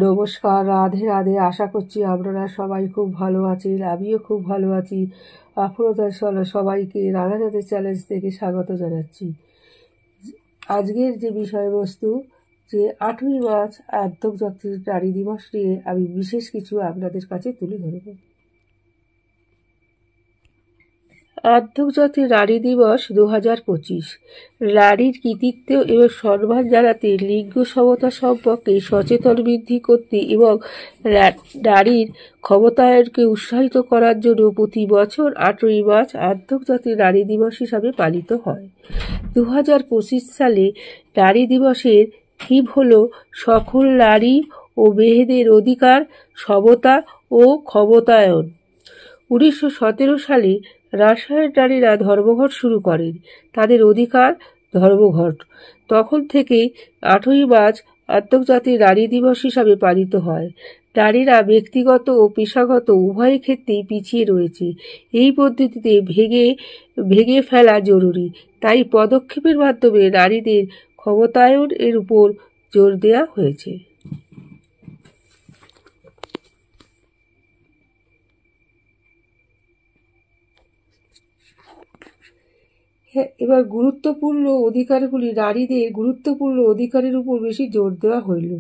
নমস্কার, রাধে রাধে। আশা করছি আপনারা সবাই খুব ভালো আছেন। আমিও খুব ভালো আছি। আপনাদের সবাইকে রাধে রাধে চ্যালেঞ্জ থেকে স্বাগত জানাচ্ছি। আজকের যে বিষয়বস্তু, যে 8ই মার্চ আন্তর্জাতিক নারী দিবস নিয়ে আমি বিশেষ কিছু আপনাদের কাছে তুলে ধরব। আন্তর্জাতিক নারী দিবস 2025 নারীর কৃতিত্ব এবং সম্মান জানাতে, লিঙ্গ সমতা সম্পর্কে সচেতন বৃদ্ধি করতে এবং নারীর ক্ষমতায়নকে উৎসাহিত করার জন্য প্রতি বছর 8ই মার্চ আন্তর্জাতিক নারী দিবস হিসাবে পালিত হয়। 2025 সালে নারী দিবসের থিম হল সকল নারী ও মেয়েদের অধিকার, সমতা ও ক্ষমতায়ন। 1917 সালে রাশিয়ার নারীরা ধর্মঘট শুরু করেন, তাদের অধিকার ধর্মঘট। তখন থেকে 8ই মার্চ আন্তর্জাতিক নারী দিবস হিসাবে পালিত হয়। নারীরা ব্যক্তিগত ও পেশাগত উভয় ক্ষেত্রেই পিছিয়ে রয়েছে। এই পদ্ধতিতে ভেঙে ফেলা জরুরি। তাই পদক্ষেপের মাধ্যমে নারীদের ক্ষমতায়ন এর উপর জোর দেওয়া হয়েছে। এবার গুরুত্বপূর্ণ অধিকারগুলি, নারীদের গুরুত্বপূর্ণ অধিকারের উপর বেশি জোর দেওয়া হইল।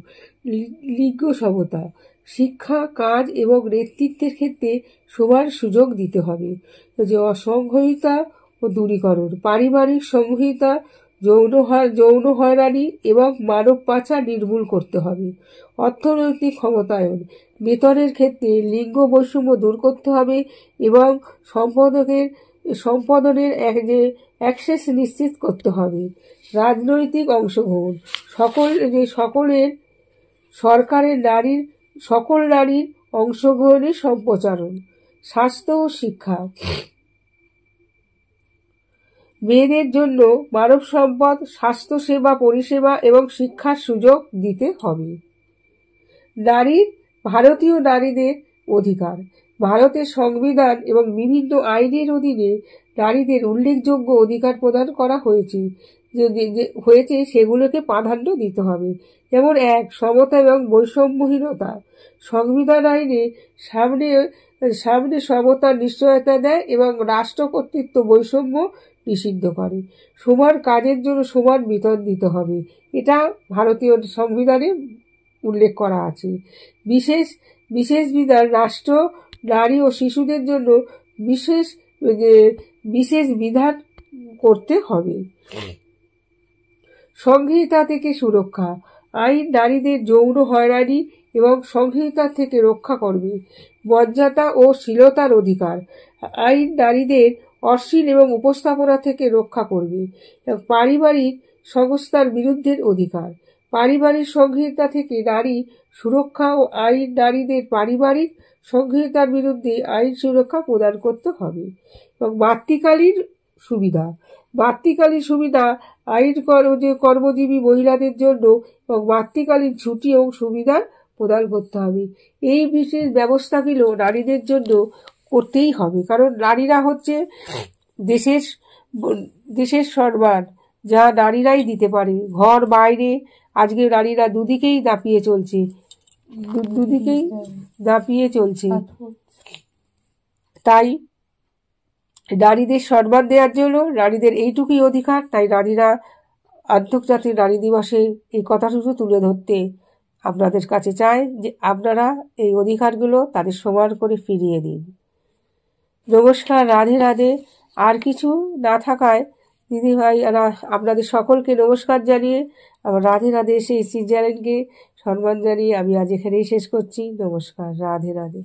লিঙ্গ সমতা, শিক্ষা, কাজ এবং নেতৃত্বের ক্ষেত্রে সমান সুযোগ দিতে হবে। যে অসংহিতা ও দূরীকরণ, পারিবারিক সংহিতা, যৌন হয়রানি এবং মানব পাচার নির্মূল করতে হবে। অর্থনৈতিক ক্ষমতায়ন, বেতনের ক্ষেত্রে লিঙ্গ বৈষম্য দূর করতে হবে এবং সম্পাদনের অ্যাক্সেস নিশ্চিত করতে হবে। রাজনৈতিক অংশগ্রহণ, সকল নারীর অংশগ্রহণের সম্প্রচারণ। স্বাস্থ্য ও শিক্ষা, মেয়েদের জন্য মানব সম্পদ, স্বাস্থ্য সেবা পরিষেবা এবং শিক্ষার সুযোগ দিতে হবে। ভারতীয় নারীদের অধিকার, ভারতের সংবিধান এবং বিভিন্ন আইনের অধীনে নারীদের উল্লেখযোগ্য অধিকার প্রদান করা হয়েছে, সেগুলোকে প্রাধান্য দিতে হবে। যেমন 1. সমতা এবং বৈষম্যহীনতা। সংবিধান আইনে সামনে সমতার নিশ্চয়তা দেয় এবং রাষ্ট্র কর্তৃত্ব বৈষম্য নিষিদ্ধ করে। সমান কাজের জন্য সমান বেতন দিতে হবে, এটা ভারতীয় সংবিধানে উল্লেখ করা আছে। বিশেষ বিধান, রাষ্ট্র নারী ও শিশুদের জন্য বিশেষ বিধান করতে হবে। সংহিতা থেকে সুরক্ষা, আইন নারীদের যৌন হয়রানি এবং সংহিতা থেকে রক্ষা করবে। মর্যাদা ও শীলতার অধিকার, আইন নারীদের অশ্লীল এবং উপস্থাপনা থেকে রক্ষা করবে। পারিবারিক সংস্থার বিরুদ্ধের অধিকার, পারিবারিক সংহিতা থেকে নারী সুরক্ষা ও আইন নারীদের পারিবারিক সংহিতার বিরুদ্ধে আইন সুরক্ষা প্রদান করতে হবে। এবং মাতৃকালীন সুবিধা, আইন কর্মজীবী মহিলাদের জন্য এবং মাতৃকালীন ছুটি ও সুবিধা প্রদান করতে হবে। এই বিশেষ ব্যবস্থাগুলো নারীদের জন্য করতেই হবে, কারণ নারীরা হচ্ছে দেশের সম্মান, যা নারীরাই দিতে পারে। ঘর বাইরে আজকে নারীরা দুদিকেই দাপিয়ে চলছে। তাই নারীদের সম্মান দেওয়ার জন্য নারীদের এইটুকুই অধিকার। তাই নারীরা আন্তর্জাতিক নারী দিবসে এই কথাটুকু তুলে ধরতে আপনাদের কাছে চায় যে আপনারা এই অধিকারগুলো তাদের সমান করে ফিরিয়ে দিন। নমস্কার, রাধে রাধে। আর কিছু না থাকায় দিদিভাই আপনাদের সকলকে নমস্কার জানিয়ে, আমার রাধে রাধে সেই চ্যানেলকে সম্মান জানিয়ে আমি আজ এখানেই শেষ করছি। নমস্কার, রাধে রাধে।